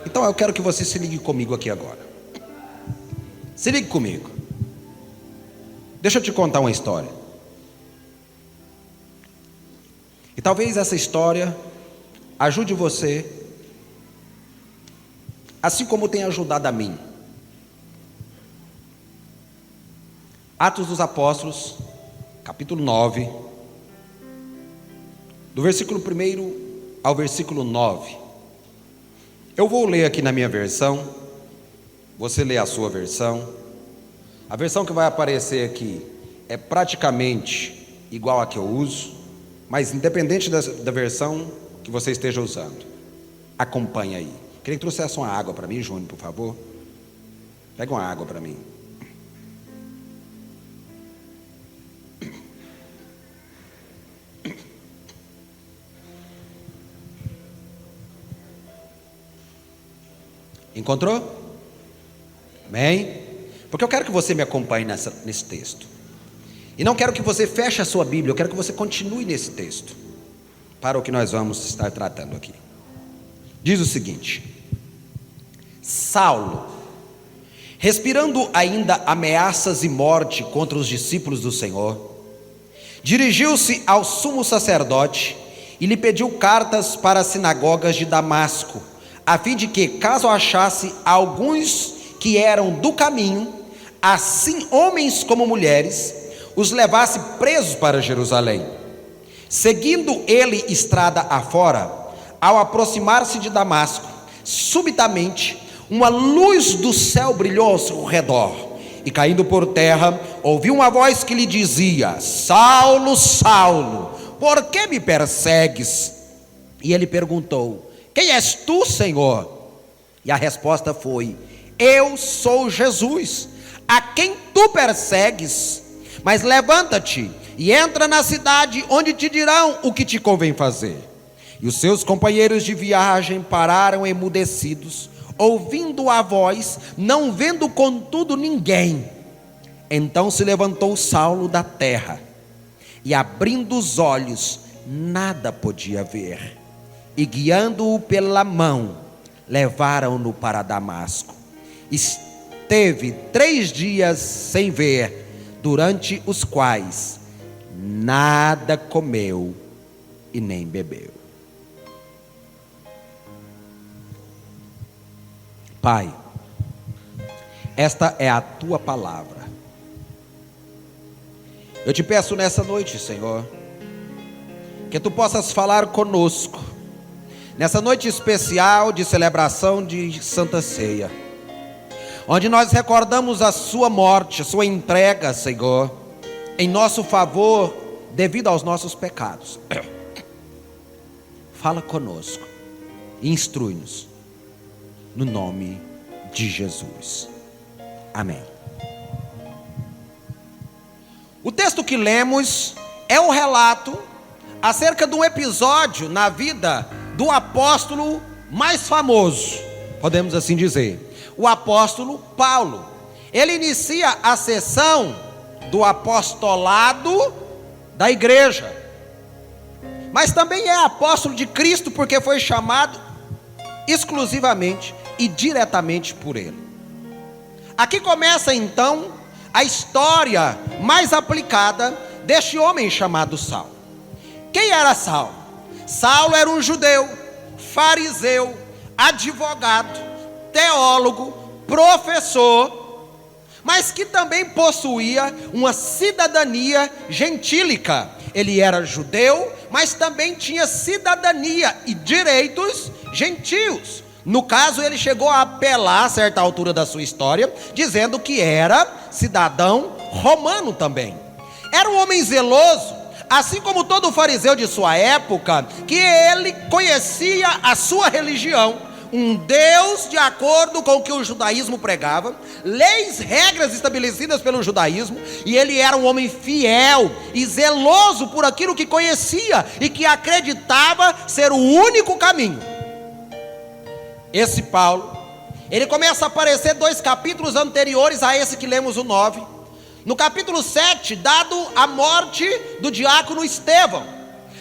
Então eu quero que você se ligue comigo aqui agora. Se ligue comigo. Deixa eu te contar uma história. E talvez essa história ajude você, assim como tem ajudado a mim. Atos dos Apóstolos, capítulo 9, do versículo 1 ao versículo 9. Eu vou ler aqui na minha versão, você lê a sua versão. A versão que vai aparecer aqui é praticamente igual a que eu uso, mas independente da versão que você esteja usando, acompanha aí. Queria que trouxesse uma água para mim, Júnior, por favor. Pega uma água para mim. Encontrou? Amém? Porque eu quero que você me acompanhe nesse texto. E não quero que você feche a sua Bíblia, eu quero que você continue nesse texto, para o que nós vamos estar tratando aqui. Diz o seguinte: Saulo, respirando ainda ameaças e morte contra os discípulos do Senhor, dirigiu-se ao sumo sacerdote e lhe pediu cartas para as sinagogas de Damasco, a fim de que, caso achasse alguns que eram do caminho, assim homens como mulheres, os levasse presos para Jerusalém. Seguindo ele estrada afora, ao aproximar-se de Damasco, subitamente uma luz do céu brilhou ao seu redor, e caindo por terra, ouviu uma voz que lhe dizia: Saulo, Saulo, por que me persegues? E ele perguntou: Quem és tu, Senhor? E a resposta foi: Eu sou Jesus, a quem tu persegues. Mas levanta-te e entra na cidade, onde te dirão o que te convém fazer. E os seus companheiros de viagem pararam emudecidos, ouvindo a voz, não vendo contudo ninguém. Então se levantou Saulo da terra, e abrindo os olhos, nada podia ver. E guiando-o pela mão, levaram-no para Damasco. Esteve 3 dias sem ver, durante os quais nada comeu e nem bebeu. Pai, esta é a tua palavra. Eu te peço nessa noite, Senhor, que tu possas falar conosco, nessa noite especial de celebração de Santa Ceia, onde nós recordamos a sua morte, a sua entrega, Senhor, em nosso favor, devido aos nossos pecados. Fala conosco, instrui-nos, no nome de Jesus. Amém. O texto que lemos é um relato acerca de um episódio na vida do apóstolo mais famoso, podemos assim dizer, o apóstolo Paulo. Ele inicia a sessão do apostolado da igreja, mas também é apóstolo de Cristo, porque foi chamado exclusivamente e diretamente por ele. Aqui começa então a história mais aplicada deste homem chamado Saulo. Quem era Saulo? Saulo era um judeu, fariseu, advogado, teólogo, professor, mas que também possuía uma cidadania gentílica. Ele era judeu, mas também tinha cidadania e direitos gentios. No caso, ele chegou a apelar a certa altura da sua história, dizendo que era cidadão romano também. Era um homem zeloso, assim como todo fariseu de sua época, que ele conhecia a sua religião, um Deus de acordo com o que o judaísmo pregava, leis, regras estabelecidas pelo judaísmo, e ele era um homem fiel e zeloso por aquilo que conhecia e que acreditava ser o único caminho. Esse Paulo, ele começa a aparecer 2 capítulos anteriores a esse que lemos o 9. No capítulo 7, dado a morte do diácono Estevão,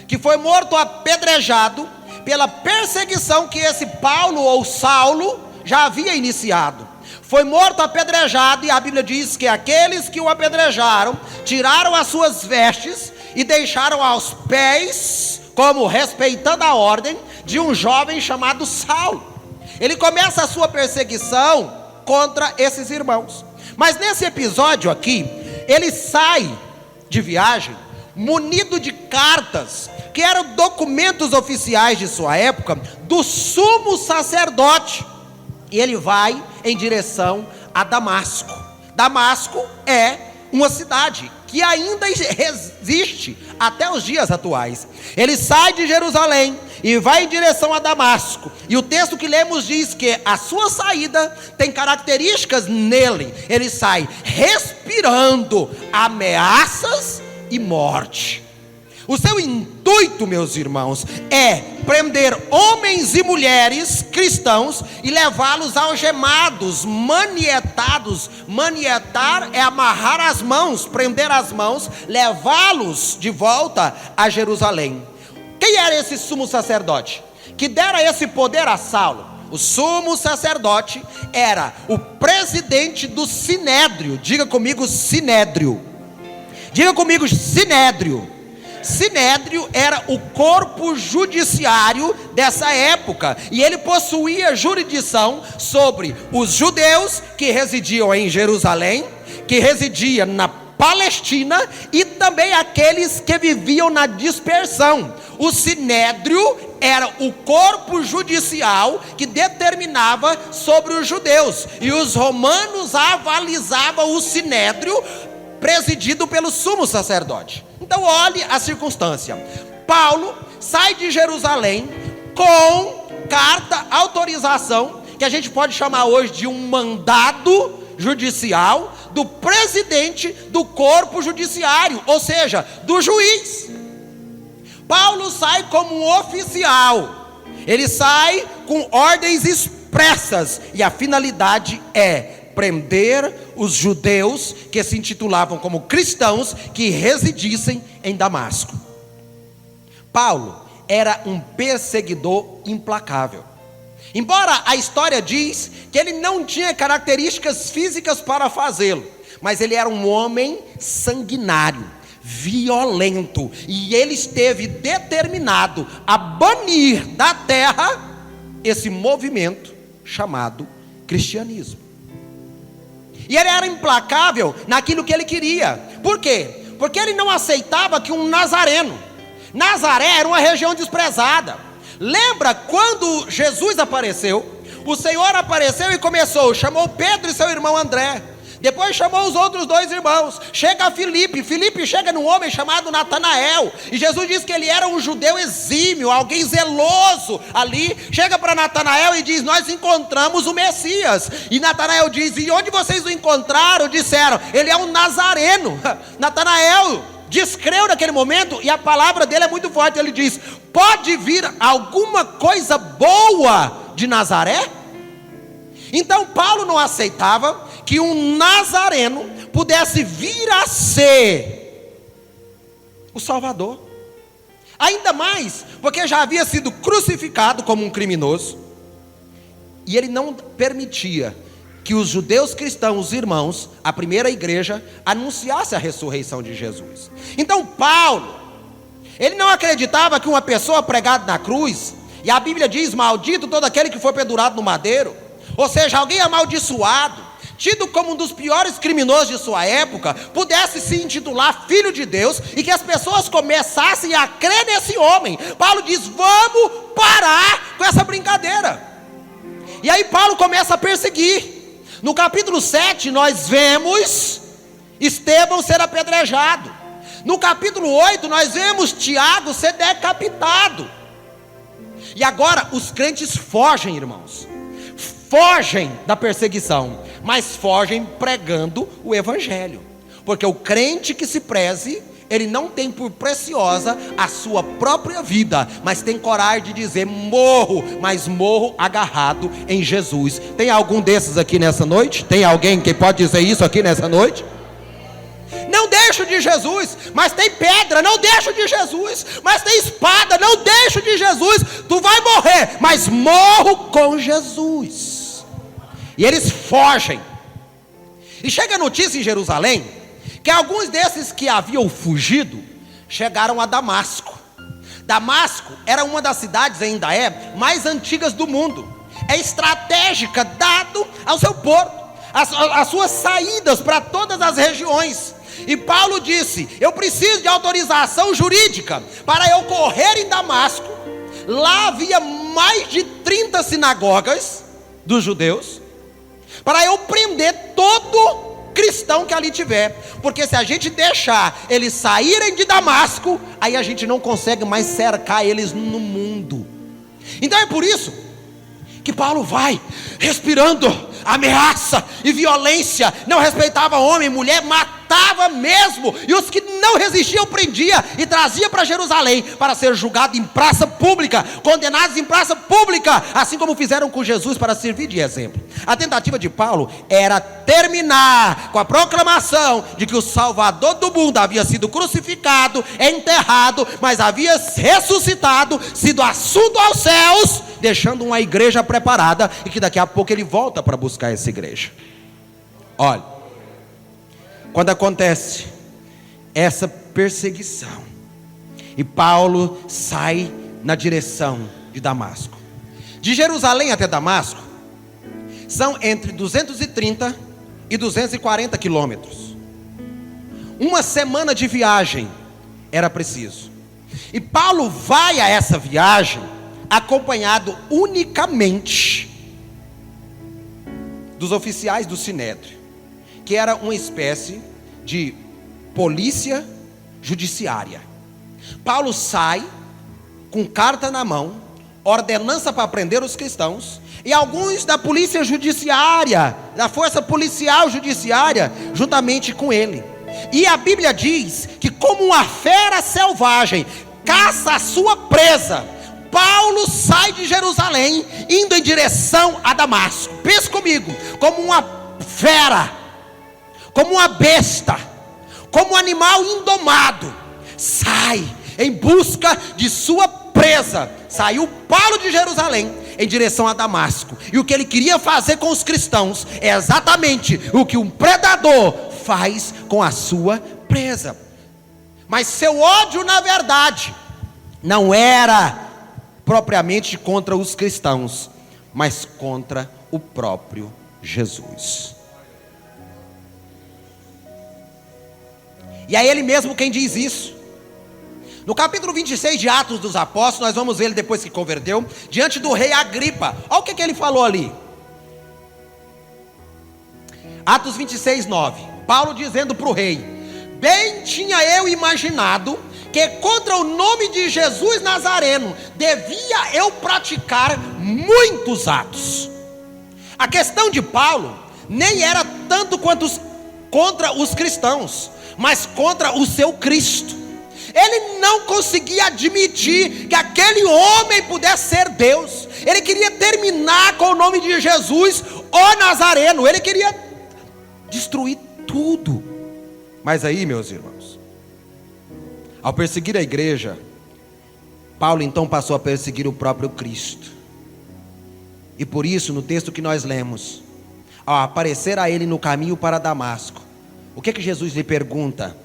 que foi morto apedrejado pela perseguição que esse Paulo ou Saulo já havia iniciado. Foi morto apedrejado, e a Bíblia diz que aqueles que o apedrejaram tiraram as suas vestes e deixaram aos pés, como respeitando a ordem, de um jovem chamado Saulo. Ele começa a sua perseguição contra esses irmãos. Mas nesse episódio aqui, ele sai de viagem munido de cartas, que eram documentos oficiais de sua época, do sumo sacerdote. E ele vai em direção a Damasco. Damasco é uma cidade que ainda existe até os dias atuais. Ele sai de Jerusalém e vai em direção a Damasco. E o texto que lemos diz que a sua saída tem características nele. Ele sai respirando ameaças e morte. O seu intuito, meus irmãos, é prender homens e mulheres cristãos e levá-los algemados, manietados. Manietar é amarrar as mãos, prender as mãos, levá-los de volta a Jerusalém. Quem era esse sumo sacerdote que dera esse poder a Saulo? O sumo sacerdote era o presidente do Sinédrio. Diga comigo, Sinédrio. Diga comigo, Sinédrio. Sinédrio era o corpo judiciário dessa época, e ele possuía jurisdição sobre os judeus que residiam em Jerusalém, que residiam na Palestina, e também aqueles que viviam na dispersão. O Sinédrio era o corpo judicial que determinava sobre os judeus, e os romanos avalizavam o Sinédrio, presidido pelo sumo sacerdote. Então olhe a circunstância. Paulo sai de Jerusalém com carta, autorização, que a gente pode chamar hoje de um mandado judicial, do presidente do corpo judiciário, ou seja, do juiz. Paulo sai como um oficial, ele sai com ordens expressas, e a finalidade é prender os judeus que se intitulavam como cristãos, que residissem em Damasco. Paulo era um perseguidor implacável. Embora a história diz que ele não tinha características físicas para fazê-lo, mas ele era um homem sanguinário, violento, e ele esteve determinado a banir da terra esse movimento chamado cristianismo. E ele era implacável naquilo que ele queria. Por quê? Porque ele não aceitava que um nazareno. Nazaré era uma região desprezada. Lembra quando Jesus apareceu? O Senhor apareceu e chamou Pedro e seu irmão André. Depois chamou os outros 2 irmãos. Chega Filipe. Filipe chega num homem chamado Natanael. E Jesus diz que ele era um judeu exímio, alguém zeloso ali. Chega para Natanael e diz: nós encontramos o Messias. E Natanael diz: e onde vocês o encontraram? Disseram: ele é um nazareno. Natanael descreu naquele momento, e a palavra dele é muito forte. Ele diz: pode vir alguma coisa boa de Nazaré? Então Paulo não aceitava que um nazareno pudesse vir a ser o Salvador. Ainda mais porque já havia sido crucificado como um criminoso, e ele não permitia que os judeus cristãos, os irmãos, a primeira igreja, anunciasse a ressurreição de Jesus. Então Paulo, ele não acreditava que uma pessoa pregada na cruz, e a Bíblia diz: maldito todo aquele que foi pendurado no madeiro, ou seja, alguém amaldiçoado, tido como um dos piores criminosos de sua época, pudesse se intitular filho de Deus, e que as pessoas começassem a crer nesse homem. Paulo diz: vamos parar com essa brincadeira. E aí Paulo começa a perseguir. No capítulo 7 nós vemos Estevão ser apedrejado. No capítulo 8 nós vemos Tiago ser decapitado. E agora os crentes fogem, irmãos. Fogem da perseguição, mas fogem pregando o evangelho. Porque o crente que se preze, ele não tem por preciosa a sua própria vida, mas tem coragem de dizer: morro, mas morro agarrado em Jesus. Tem algum desses aqui nessa noite? Tem alguém que pode dizer isso aqui nessa noite? Não deixe deixo de Jesus. Mas tem pedra, não deixo de Jesus. Mas tem espada, não deixo de Jesus. Tu vai morrer, mas morro com Jesus. E eles fogem. E chega a notícia em Jerusalém que alguns desses que haviam fugido chegaram a Damasco. Damasco era uma das cidades, ainda é, mais antigas do mundo. É estratégica, dado ao seu porto, as suas saídas para todas as regiões. E Paulo disse: eu preciso de autorização jurídica para eu correr em Damasco. Lá havia mais de 30 sinagogas dos judeus, para eu prender todo cristão que ali tiver, porque se a gente deixar eles saírem de Damasco, aí a gente não consegue mais cercar eles no mundo. Então é por isso que Paulo vai respirando ameaça e violência, não respeitava homem, mulher, matava mesmo, e os que não resistiam prendia e trazia para Jerusalém para ser julgado em praça pública, condenados em praça pública, assim como fizeram com Jesus para servir de exemplo. A tentativa de Paulo era terminar com a proclamação de que o Salvador do mundo havia sido crucificado, enterrado, mas havia ressuscitado, sido assunto aos céus, deixando uma igreja preparada, e que daqui a pouco ele volta para buscar essa igreja. Olha, quando acontece essa perseguição e Paulo sai na direção de Damasco, de Jerusalém até Damasco são entre 230 e 240 quilômetros. Uma semana de viagem era preciso, e Paulo vai a essa viagem acompanhado unicamente dos oficiais do Sinédrio, que era uma espécie de polícia judiciária. Paulo sai com carta na mão, ordenança para prender os cristãos, e alguns da polícia judiciária, da força policial judiciária, juntamente com ele. E a Bíblia diz que, como uma fera selvagem caça a sua presa, Paulo sai de Jerusalém, indo em direção a Damasco. Pense comigo, como uma fera, como uma besta, como um animal indomado, sai em busca de sua presa. Saiu Paulo de Jerusalém em direção a Damasco, e o que ele queria fazer com os cristãos é exatamente o que um predador faz com a sua presa. Mas seu ódio, na verdade, não era propriamente contra os cristãos, mas contra o próprio Jesus. E é ele mesmo quem diz isso. No capítulo 26 de Atos dos Apóstolos, nós vamos ver ele depois que converteu, diante do rei Agripa. Olha o que ele falou ali. Atos 26, 9. Paulo dizendo para o rei: bem tinha eu imaginado que contra o nome de Jesus Nazareno devia eu praticar muitos atos. A questão de Paulo nem era tanto quanto contra os cristãos, mas contra o seu Cristo. Ele não conseguia admitir que aquele homem pudesse ser Deus. Ele queria terminar com o nome de Jesus, o Nazareno. Ele queria destruir tudo. Mas aí, meus irmãos, ao perseguir a igreja, Paulo então passou a perseguir o próprio Cristo. E por isso, no texto que nós lemos, ao aparecer a ele no caminho para Damasco, o que Jesus lhe pergunta?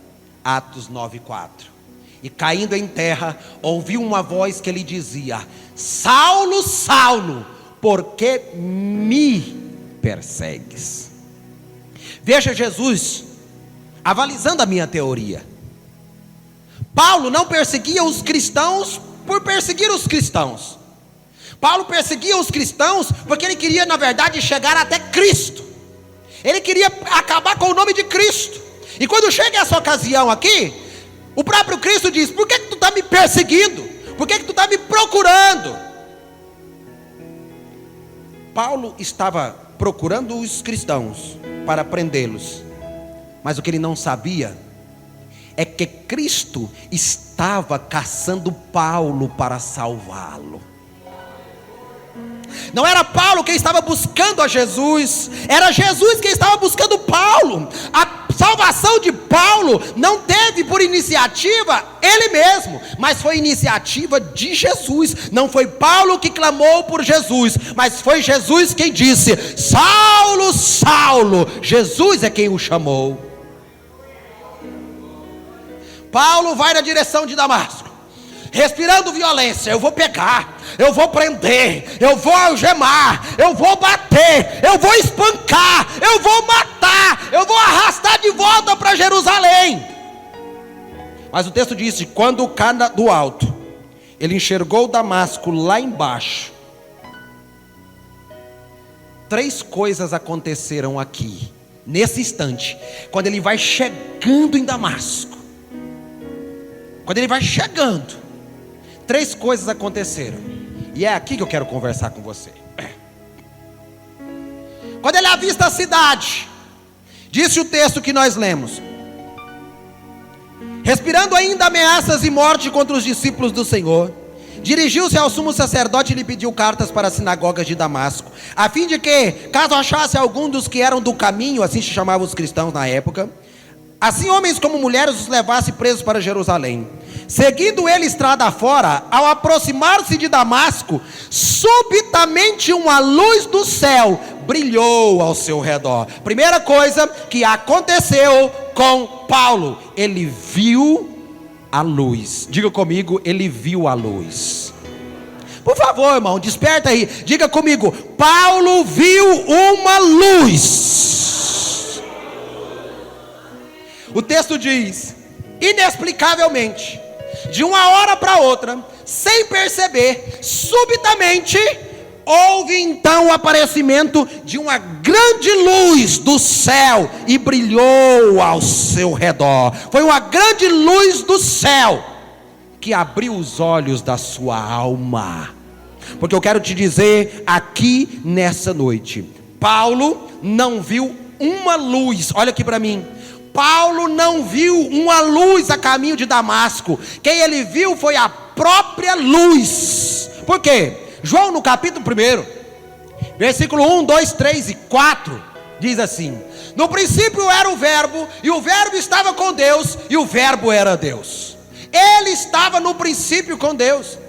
Atos 9:4. E caindo em terra, ouviu uma voz que lhe dizia: Saulo, Saulo, por que me persegues? Veja Jesus avalizando a minha teoria. Paulo não perseguia os cristãos por perseguir os cristãos. Paulo perseguia os cristãos porque ele queria, na verdade, chegar até Cristo. Ele queria acabar com o nome de Cristo. E quando chega essa ocasião aqui, o próprio Cristo diz: por que tu está me perseguindo? Por que tu está me procurando? Paulo estava procurando os cristãos para prendê-los, mas o que ele não sabia é que Cristo estava caçando Paulo para salvá-lo. Não era Paulo quem estava buscando a Jesus, era Jesus quem estava buscando Paulo. A salvação de Paulo não teve por iniciativa ele mesmo, mas foi iniciativa de Jesus. Não foi Paulo que clamou por Jesus, mas foi Jesus quem disse: Saulo, Saulo. Jesus é quem o chamou. Paulo vai na direção de Damasco, respirando violência. Eu vou pegar, eu vou prender, eu vou algemar, eu vou bater, eu vou espancar, eu vou matar, eu vou arrastar de volta para Jerusalém. Mas o texto diz que quando cai do alto, ele enxergou Damasco lá embaixo. 3 coisas aconteceram aqui, nesse instante, quando ele vai chegando em Damasco. Quando ele vai chegando, 3 coisas aconteceram, e é aqui que eu quero conversar com você. Quando ele avista a cidade, disse o texto que nós lemos: respirando ainda ameaças e morte contra os discípulos do Senhor, dirigiu-se ao sumo sacerdote e lhe pediu cartas para as sinagogas de Damasco, a fim de que, caso achasse algum dos que eram do caminho, assim se chamavam os cristãos na época, assim homens como mulheres os levasse presos para Jerusalém. Seguindo ele estrada fora, ao aproximar-se de Damasco, subitamente uma luz do céu brilhou ao seu redor. Primeira coisa que aconteceu com Paulo: ele viu a luz. Diga comigo: ele viu a luz. Por favor, irmão, desperta aí. Diga comigo: Paulo viu uma luz. O texto diz: inexplicavelmente, de uma hora para outra, sem perceber, subitamente, houve então o aparecimento de uma grande luz do céu e brilhou ao seu redor. Foi uma grande luz do céu que abriu os olhos da sua alma. Porque eu quero te dizer aqui nessa noite, Paulo não viu uma luz. Olha aqui para mim. Paulo não viu uma luz a caminho de Damasco. Quem ele viu foi a própria luz. Por quê? João no capítulo 1, versículo 1, 2, 3 e 4, diz assim: no princípio era o verbo, e o verbo estava com Deus, e o verbo era Deus. Ele estava no princípio com Deus.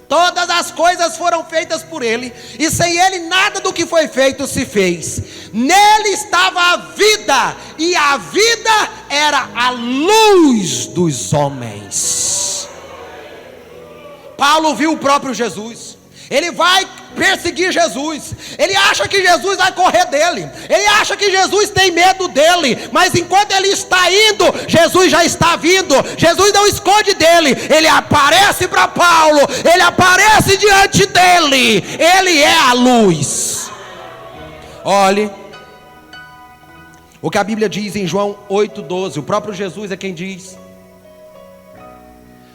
Todas as coisas foram feitas por ele, e sem ele nada do que foi feito se fez. Nele estava a vida, e a vida era a luz dos homens. Paulo viu o próprio Jesus. Ele vai perseguir Jesus. Ele acha que Jesus vai correr dele. Ele acha que Jesus tem medo dele. Mas enquanto ele está indo, Jesus já está vindo. Jesus não esconde dele. Ele aparece para Paulo. Ele aparece diante dele. Ele é a luz. Olhe o que a Bíblia diz em João 8,12. O próprio Jesus é quem diz: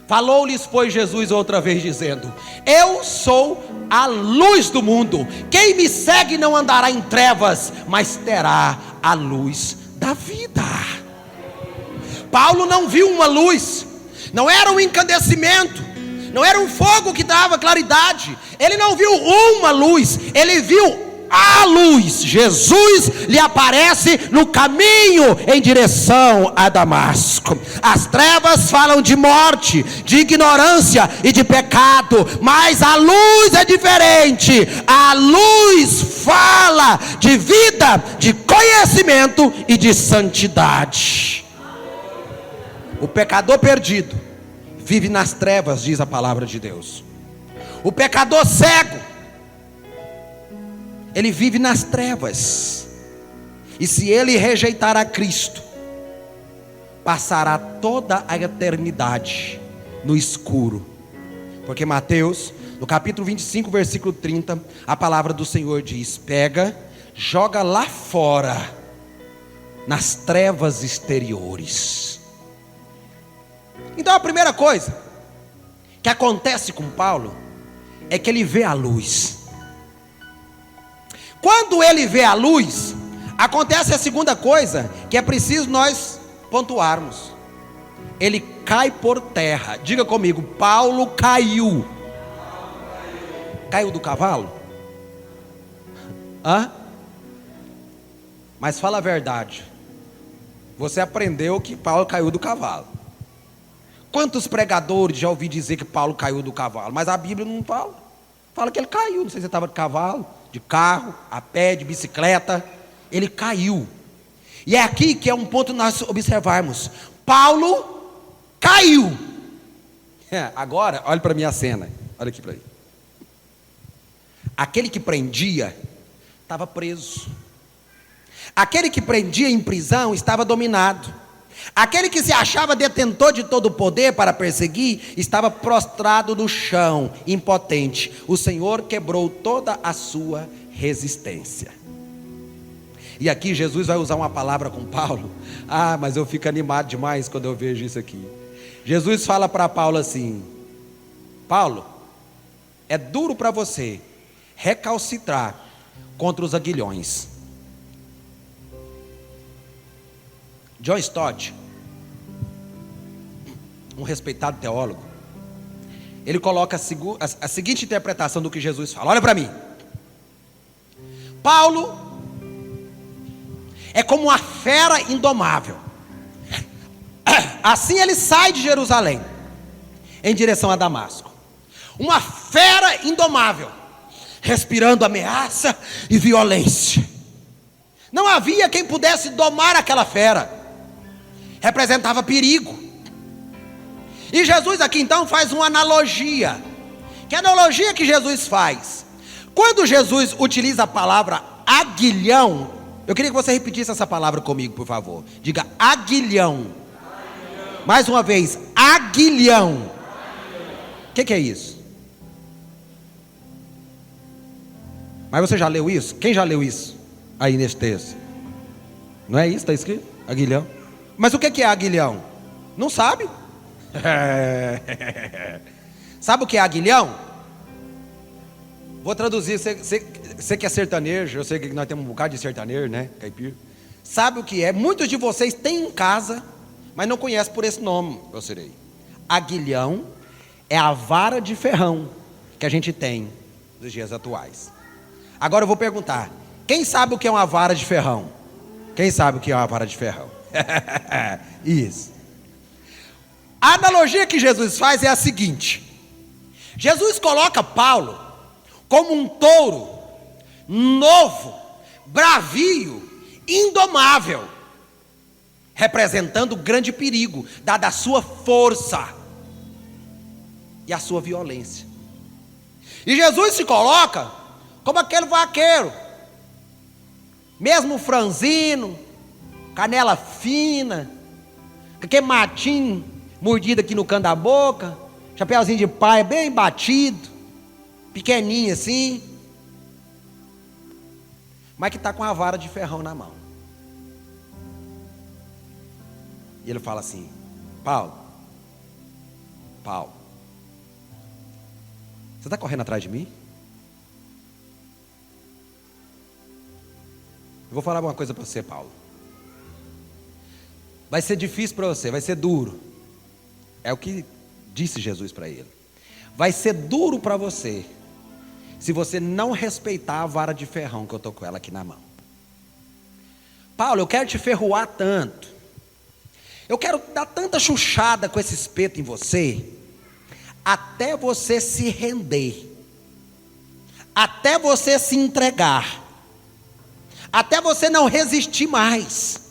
falou-lhes, pois, Jesus outra vez, dizendo: eu sou a luz do mundo. Quem me segue não andará em trevas, mas terá a luz da vida. Paulo não viu uma luz. Não era um incandescimento, não era um fogo que dava claridade. Ele não viu uma luz, ele viu a luz. Jesus lhe aparece no caminho em direção a Damasco. As trevas falam de morte, de ignorância e de pecado, mas a luz é diferente. A luz fala de vida, de conhecimento e de santidade. O pecador perdido vive nas trevas, diz a palavra de Deus. O pecador cego, ele vive nas trevas. E se ele rejeitar a Cristo, passará toda a eternidade no escuro. Porque Mateus, no capítulo 25, versículo 30, a palavra do Senhor diz: pega, joga lá fora, nas trevas exteriores. Então a primeira coisa que acontece com Paulo é que ele vê a luz. Quando ele vê a luz, acontece a segunda coisa que é preciso nós pontuarmos: ele cai por terra. Diga comigo: Paulo caiu. Caiu do cavalo? Hã? Mas fala a verdade. você aprendeu que Paulo caiu do cavalo. Quantos pregadores já ouvi dizer que Paulo caiu do cavalo? Mas a Bíblia não fala. Fala que ele caiu. Não sei se ele estava de cavalo, de carro, a pé, de bicicleta. Ele caiu. E é aqui que é um ponto nós observarmos. Paulo caiu. Agora, olha para mim a cena. Olha aqui para mim. Aquele que prendia estava preso. Aquele que prendia em prisão estava dominado. Aquele que se achava detentor de todo o poder para perseguir estava prostrado no chão, impotente. O Senhor quebrou toda a sua resistência. E aqui Jesus vai usar uma palavra com Paulo. Mas eu fico animado demais quando eu vejo isso aqui. Jesus fala para Paulo assim: Paulo, é duro para você recalcitrar contra os aguilhões. John Stott, um respeitado teólogo, ele coloca a seguinte interpretação do que Jesus fala. Olha para mim. Paulo é como uma fera indomável. Assim ele sai de Jerusalém em direção a Damasco. Uma fera indomável, respirando ameaça e violência. Não havia quem pudesse domar aquela fera. Representava perigo. E Jesus aqui então faz uma analogia. Que analogia que Jesus faz? Quando Jesus utiliza a palavra aguilhão, eu queria que você repetisse essa palavra comigo, por favor. Diga aguilhão. Mais uma vez, aguilhão. O que é isso? Mas você já leu isso? Quem já leu isso aí nesse texto? Não é isso? Está escrito? Aguilhão. Mas o que é aguilhão? Não sabe? Sabe o que é aguilhão? Vou traduzir. Você que é sertanejo, eu sei que nós temos um bocado de sertanejo, né? Caipira. Sabe o que é? Muitos de vocês têm em casa, mas não conhecem por esse nome, eu serei. Aguilhão é a vara de ferrão que a gente tem nos dias atuais. Agora eu vou perguntar: quem sabe o que é uma vara de ferrão? Quem sabe o que é uma vara de ferrão? Isso. A analogia que Jesus faz é a seguinte: Jesus coloca Paulo como um touro novo, bravio, indomável, representando grande perigo, dada a sua força e a sua violência. E Jesus se coloca como aquele vaqueiro, mesmo franzino, canela fina, aquele matinho mordido aqui no canto da boca, chapéuzinho de paia bem batido, pequenininho assim, mas que está com a vara de ferrão na mão. E ele fala assim: Paulo, você está correndo atrás de mim? Eu vou falar uma coisa para você, Paulo. Vai ser difícil para você, vai ser duro. É o que disse Jesus para ele. Vai ser duro para você se você não respeitar a vara de ferrão que eu estou com ela aqui na mão. Paulo, eu quero te ferroar tanto, eu quero dar tanta chuchada com esse espeto em você, até você se render, até você se entregar, até você não resistir mais.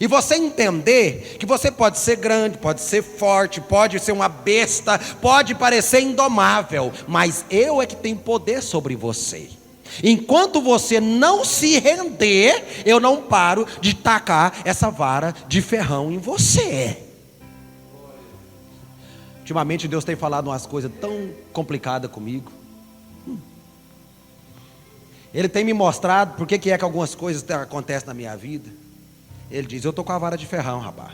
E você entender que você pode ser grande, pode ser forte, pode ser uma besta, pode parecer indomável, mas eu é que tenho poder sobre você. Enquanto você não se render, eu não paro de tacar essa vara de ferrão em você. Ultimamente Deus tem falado umas coisas tão complicadas comigo. Ele tem me mostrado por que é que algumas coisas acontecem na minha vida. Ele diz: eu estou com a vara de ferrão, rapaz.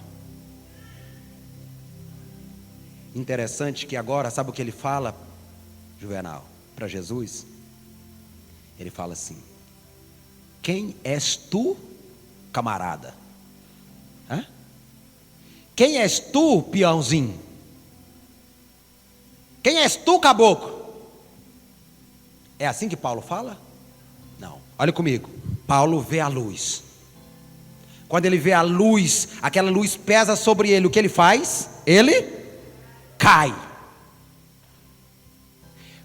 Interessante que agora, sabe o que ele fala, Juvenal, para Jesus? Ele fala assim: quem és tu, camarada? Hã? Quem és tu, peãozinho? Quem és tu, caboclo? É assim que Paulo fala? Não, olha comigo. Paulo vê a luz. Quando ele vê a luz, aquela luz pesa sobre ele, o que ele faz? Ele cai.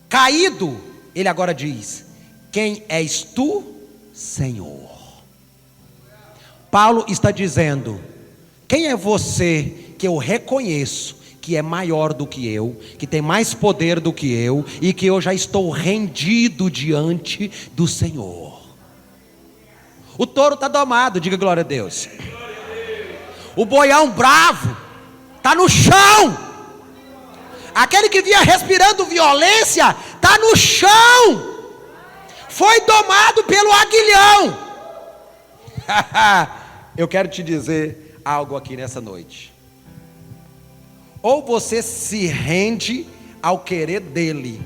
Caído, ele agora diz: quem és tu, Senhor? Paulo está dizendo: quem é você que eu reconheço que é maior do que eu, que tem mais poder do que eu, e que eu já estou rendido diante do Senhor? O touro está domado, diga glória a Deus. O boião bravo está no chão. Aquele que vinha respirando violência está no chão. Foi domado pelo aguilhão. Eu quero te dizer algo aqui nessa noite. Ou você se rende ao querer dele,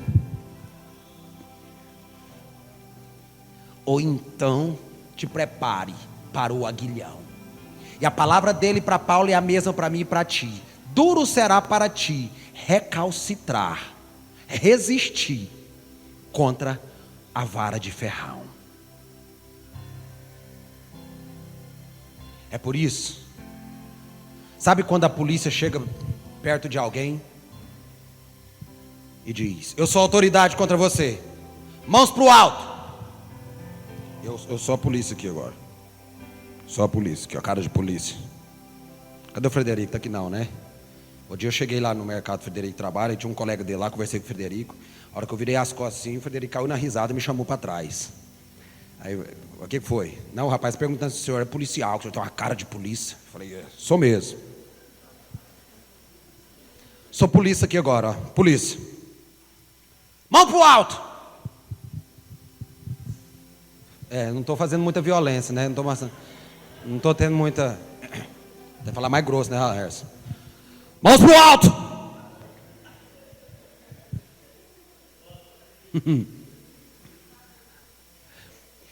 ou então te prepare para o aguilhão. E a palavra dele para Paulo é a mesma para mim e para ti. Duro será para ti recalcitrar, resistir contra a vara de ferrão. É por isso, sabe quando a polícia chega perto de alguém e diz: eu sou autoridade contra você, mãos para o alto. Eu sou a polícia aqui agora. Sou a polícia, que é a cara de polícia. Cadê o Frederico? Tá aqui não, né? O dia eu cheguei lá no mercado, o Frederico trabalha, e tinha um colega dele lá, conversei com o Frederico. A hora que eu virei as costas assim, o Frederico caiu na risada e me chamou para trás. Aí, o que foi? Não, o rapaz perguntando se o senhor é policial, que o senhor tem uma cara de polícia. Eu falei: sou mesmo. Sou polícia aqui agora, ó. Polícia. Mão pro alto. Não estou fazendo muita violência, né? Não estou tendo muita... Tem que falar mais grosso, né, Harrison? Mãos pro alto.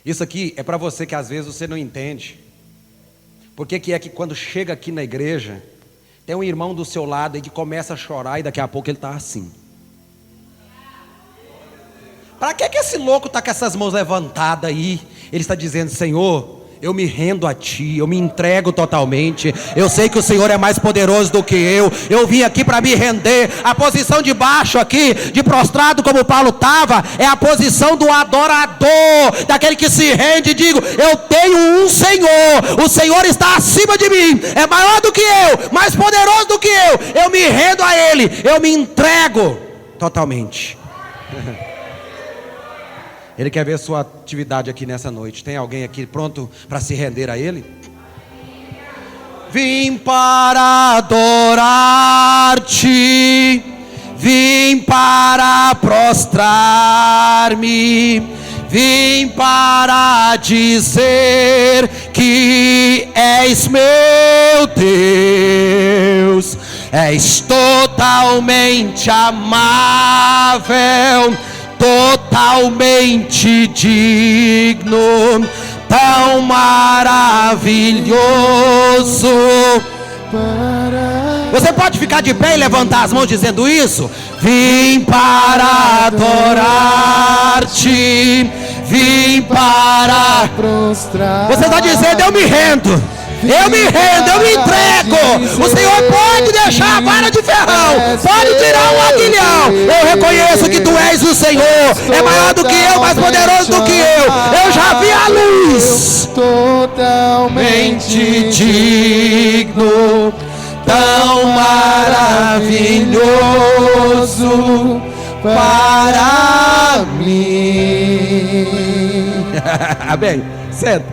Isso aqui é para você que às vezes você não entende. Por que é que quando chega aqui na igreja, tem um irmão do seu lado aí que começa a chorar e daqui a pouco ele está assim? Para que esse louco está com essas mãos levantadas aí? Ele está dizendo: Senhor, eu me rendo a Ti, eu me entrego totalmente. Eu sei que o Senhor é mais poderoso do que eu vim aqui para me render. A posição de baixo aqui, de prostrado como Paulo estava, é a posição do adorador, daquele que se rende e digo: eu tenho um Senhor, o Senhor está acima de mim, é maior do que eu, mais poderoso do que eu me rendo a Ele, eu me entrego totalmente. Ele quer ver sua atividade aqui nessa noite. Tem alguém aqui pronto para se render a Ele? Vim para adorar-te, vim para prostrar-me, vim para dizer que és meu Deus, és totalmente amável, totalmente digno, tão maravilhoso. Você pode ficar de pé e levantar as mãos dizendo isso? Vim para adorar-te, vim para prostrar. Você está dizendo: eu me rendo. Eu me rendo, eu me entrego. O Senhor pode deixar a vara de ferrão, pode tirar o aguilhão. Eu reconheço que Tu és o Senhor, é maior do que eu, mais poderoso do que eu já vi a luz. Totalmente digno, tão maravilhoso para mim. Amém. Senta.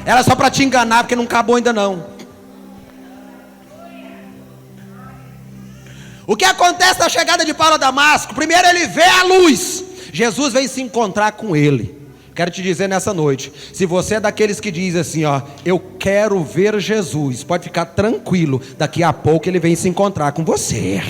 Era só para te enganar, porque não acabou ainda não. O que acontece na chegada de Paulo a Damasco? Primeiro ele vê a luz. Jesus vem se encontrar com ele. Quero te dizer nessa noite, se você é daqueles que diz assim, ó, eu quero ver Jesus, pode ficar tranquilo, daqui a pouco ele vem se encontrar com você.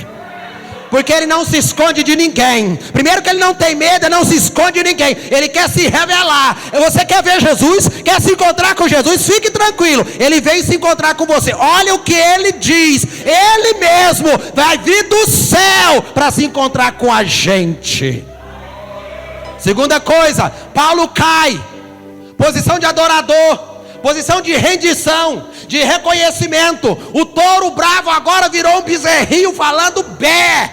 Porque Ele não se esconde de ninguém. Primeiro que Ele não tem medo, Ele não se esconde de ninguém. Ele quer se revelar. Você quer ver Jesus? Quer se encontrar com Jesus? Fique tranquilo, Ele vem se encontrar com você. Olha o que Ele diz. Ele mesmo vai vir do céu para se encontrar com a gente. Segunda coisa, Paulo cai. posição de adorador, posição de rendição, de reconhecimento. O touro bravo agora virou um bezerrinho falando bé.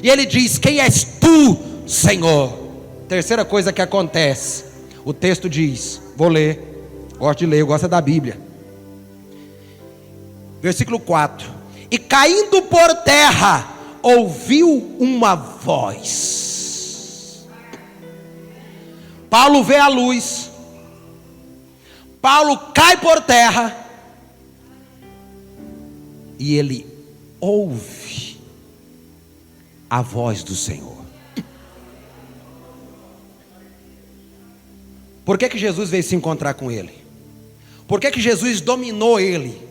E ele diz: quem és tu, Senhor? Terceira coisa que acontece, o texto diz, vou ler, gosto de ler, eu gosto da Bíblia. Versículo 4: e caindo por terra, ouviu uma voz. Paulo vê a luz, Paulo cai por terra, e ele ouve a voz do Senhor. Por que Jesus veio se encontrar com ele? Por que Jesus dominou ele?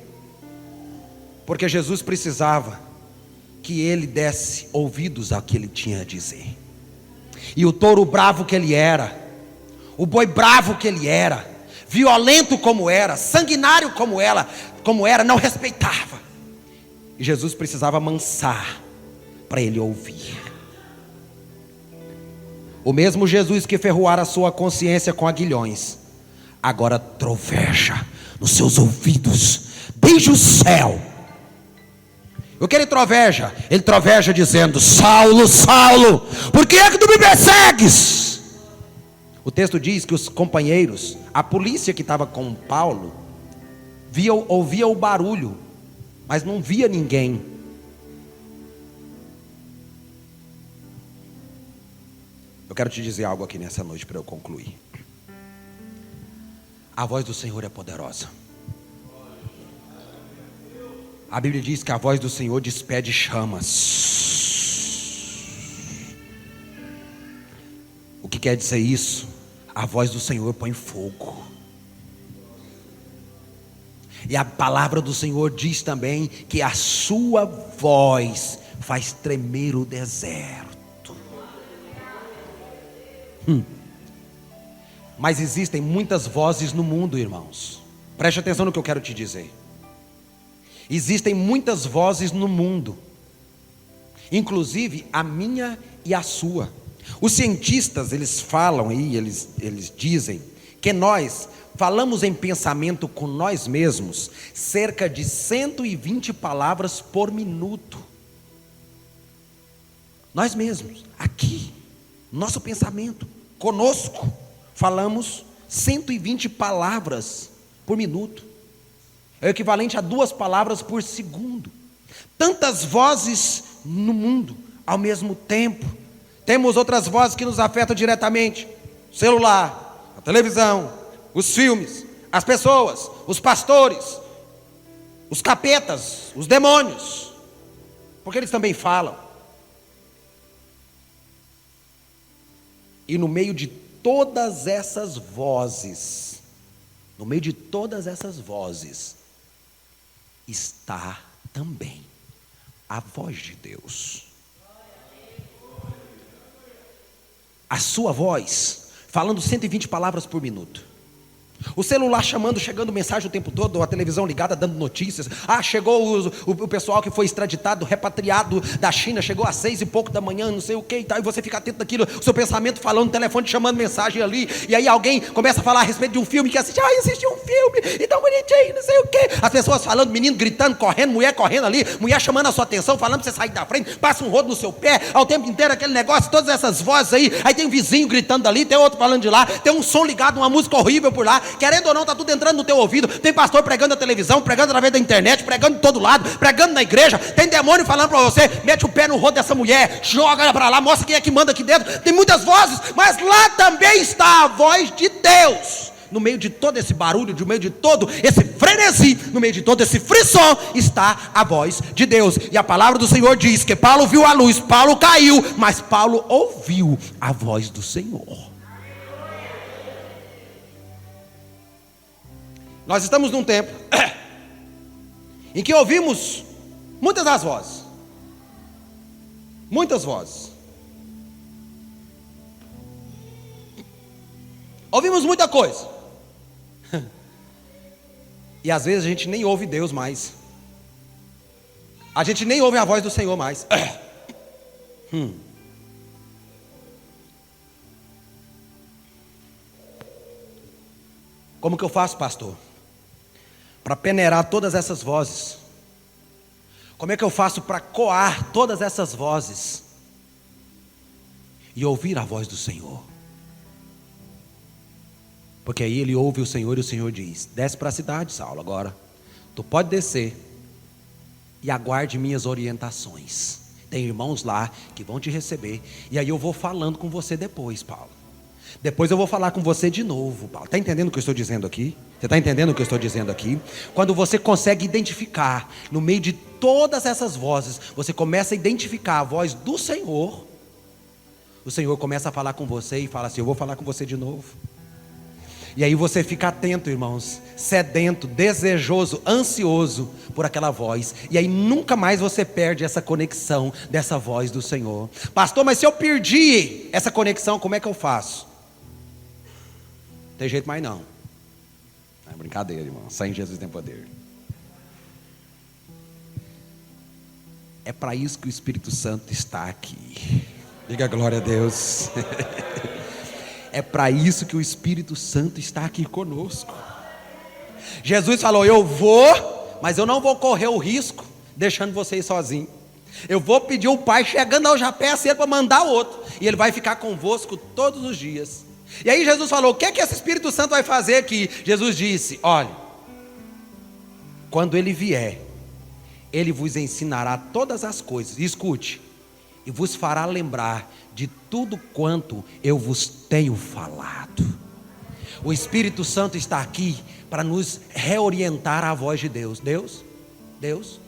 Porque Jesus precisava que ele desse ouvidos ao que ele tinha a dizer. E o touro bravo que ele era, o boi bravo que ele era, violento como era, sanguinário como era, não respeitava. E Jesus precisava amansar para ele ouvir. O mesmo Jesus que ferroara a sua consciência com aguilhões, agora troveja nos seus ouvidos, desde o céu. O que ele troveja? Ele troveja dizendo: Saulo, Saulo, por que é que tu me persegues? O texto diz que os companheiros, a polícia que estava com Paulo, ouvia o barulho, mas não via ninguém. Eu quero te dizer algo aqui nessa noite para eu concluir. A voz do Senhor é poderosa. A Bíblia diz que a voz do Senhor despede chamas. O que quer dizer isso? A voz do Senhor põe fogo. E a palavra do Senhor diz também que a sua voz faz tremer o deserto. Mas existem muitas vozes no mundo, irmãos. Preste atenção no que eu quero te dizer. Existem muitas vozes no mundo, inclusive a minha e a sua. Os cientistas, eles falam aí, eles dizem que nós falamos em pensamento com nós mesmos cerca de 120 palavras por minuto. Nós mesmos, aqui, nosso pensamento, conosco, falamos 120 palavras por minuto. É o equivalente a 2 palavras por segundo. Tantas vozes no mundo ao mesmo tempo. Temos outras vozes que nos afetam diretamente: o celular, a televisão, os filmes, as pessoas, os pastores, os capetas, os demônios, porque eles também falam. E no meio de todas essas vozes, está também a voz de Deus. A sua voz, falando 120 palavras por minuto. O celular chamando, chegando mensagem o tempo todo, a televisão ligada dando notícias. Chegou o pessoal que foi extraditado, repatriado da China, chegou às 6 e pouco da manhã, não sei o que e tal, e você fica atento daquilo, o seu pensamento falando no telefone, chamando mensagem ali, e aí alguém começa a falar a respeito de um filme que assiste. Assisti um filme, e tão bonitinho, não sei o que. As pessoas falando, menino gritando, correndo, mulher correndo ali, mulher chamando a sua atenção, falando para você sair da frente, passa um rodo no seu pé, ao tempo inteiro aquele negócio, todas essas vozes aí tem um vizinho gritando ali, tem outro falando de lá, tem um som ligado, uma música horrível por lá. Querendo ou não, está tudo entrando no teu ouvido. Tem pastor pregando na televisão, pregando através da internet, pregando de todo lado, pregando na igreja. Tem demônio falando para você: mete o pé no rodo dessa mulher, joga ela para lá, mostra quem é que manda aqui dentro. Tem muitas vozes, mas lá também está a voz de Deus. No meio de todo esse barulho, no meio de todo esse frenesi, no meio de todo esse frisson, está a voz de Deus. E a palavra do Senhor diz que Paulo viu a luz, Paulo caiu, mas Paulo ouviu a voz do Senhor. Nós estamos num tempo em que ouvimos muitas das vozes. Muitas vozes. Ouvimos muita coisa. E às vezes a gente nem ouve Deus mais. A gente nem ouve a voz do Senhor mais. Como que eu faço, pastor? Para peneirar todas essas vozes. Como é que eu faço para coar todas essas vozes? E ouvir a voz do Senhor. Porque aí ele ouve o Senhor e o Senhor diz: desce para a cidade, Saulo, agora. Tu pode descer e aguarde minhas orientações. Tem irmãos lá que vão te receber. E aí eu vou falando com você depois, Paulo. Depois eu vou falar com você de novo, Paulo. Está entendendo o que eu estou dizendo aqui? Você está entendendo o que eu estou dizendo aqui? Quando você consegue identificar, no meio de todas essas vozes, você começa a identificar a voz do Senhor. O Senhor começa a falar com você e fala assim: eu vou falar com você de novo. E aí você fica atento, irmãos, sedento, desejoso, ansioso por aquela voz. E aí nunca mais você perde essa conexão dessa voz do Senhor. Pastor, mas se eu perdi essa conexão, como é que eu faço? Não tem jeito mais não. É brincadeira, irmão. Só em Jesus tem poder. É para isso que o Espírito Santo está aqui. Diga glória a Deus. É para isso que o Espírito Santo está aqui conosco. Jesus falou: eu vou, mas eu não vou correr o risco deixando vocês sozinhos. Eu vou pedir o Pai, chegando ao Japé, ele para mandar outro. E ele vai ficar convosco todos os dias. E aí Jesus falou: o que é que esse Espírito Santo vai fazer aqui? Jesus disse: olha, quando ele vier, ele vos ensinará todas as coisas. E escute, e vos fará lembrar de tudo quanto eu vos tenho falado. O Espírito Santo está aqui para nos reorientar à voz de Deus. Deus,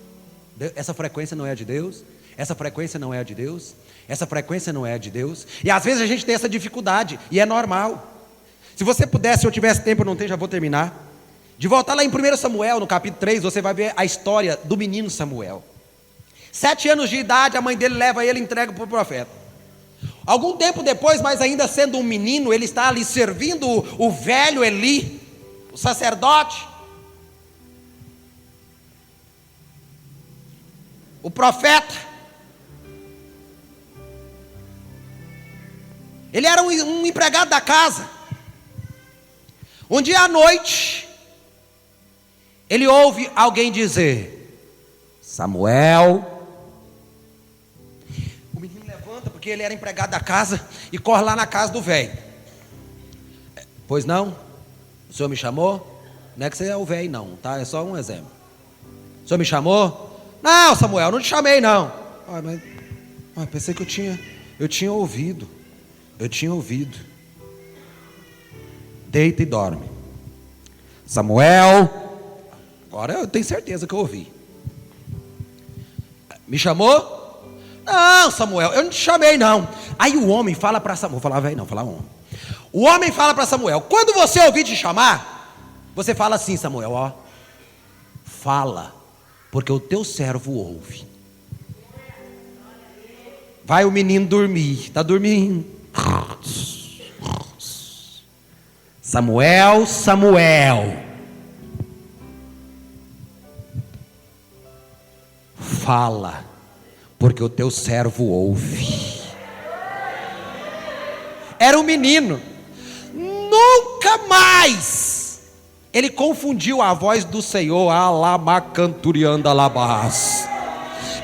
essa frequência não é de Deus, essa frequência não é de Deus, essa frequência não é de Deus. E às vezes a gente tem essa dificuldade, e é normal. Se você pudesse, se eu tivesse tempo, eu não tenho, já vou terminar, de voltar lá em 1 Samuel, no capítulo 3, você vai ver a história do menino Samuel. 7 anos de idade, a mãe dele leva ele e entrega para o profeta. Algum tempo depois, mas ainda sendo um menino, ele está ali servindo o velho Eli, o sacerdote, o profeta. Ele era um empregado da casa. Um dia à noite, ele ouve alguém dizer: Samuel. O menino levanta, porque ele era empregado da casa, e corre lá na casa do velho. Pois não? O senhor me chamou? Não é que você é o velho não, tá? É só um exemplo. O senhor me chamou? Não, Samuel, não te chamei não. Pensei que eu tinha ouvido. Eu tinha ouvido. Deita e dorme. Samuel, agora eu tenho certeza que eu ouvi. Me chamou? Não, Samuel, eu não te chamei não. Aí o homem fala para Samuel, vou falar velho não, falar homem. O homem fala para Samuel: quando você ouvir te chamar, você fala assim, Samuel, ó, fala, porque o teu servo ouve. Vai o menino dormir, está dormindo. Samuel, Samuel, fala, porque o teu servo ouve. Era um menino. Nunca mais ele confundiu a voz do Senhor. Alabacanturianda labás.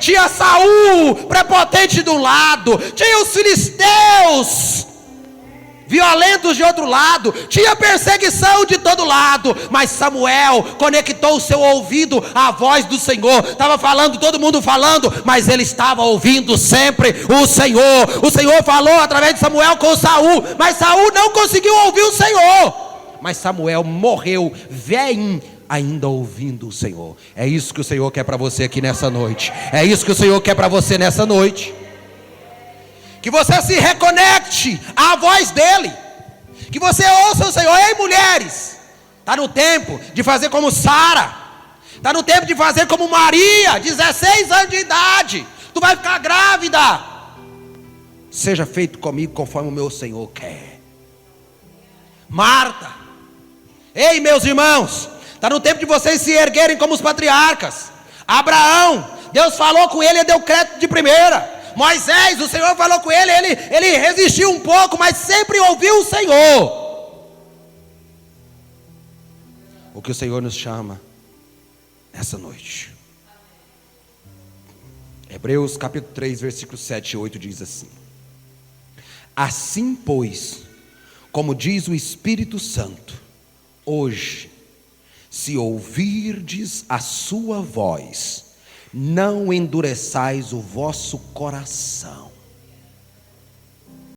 Tinha Saul prepotente de um lado, tinha os filisteus violentos de outro lado, tinha perseguição de todo lado, mas Samuel conectou o seu ouvido à voz do Senhor. Estava falando, todo mundo falando, mas ele estava ouvindo sempre o Senhor. O Senhor falou através de Samuel com Saul, mas Saul não conseguiu ouvir o Senhor. Mas Samuel morreu velhinho, ainda ouvindo o Senhor. É isso que o Senhor quer para você aqui nessa noite. É isso que o Senhor quer para você nessa noite. Que você se reconecte à voz dele. Que você ouça o Senhor. Ei, mulheres, está no tempo de fazer como Sara. Está no tempo de fazer como Maria, 16 anos de idade. Tu vai ficar grávida. Seja feito comigo conforme o meu Senhor quer. Marta, ei, meus irmãos, está no tempo de vocês se erguerem como os patriarcas. Abraão, Deus falou com ele e deu crédito de primeira. Moisés, o Senhor falou com ele, ele resistiu um pouco, mas sempre ouviu o Senhor. que o Senhor nos chama essa noite. Hebreus capítulo 3, versículos 7 e 8 diz assim: assim, pois, como diz o Espírito Santo, hoje, se ouvirdes a sua voz, não endureçais o vosso coração,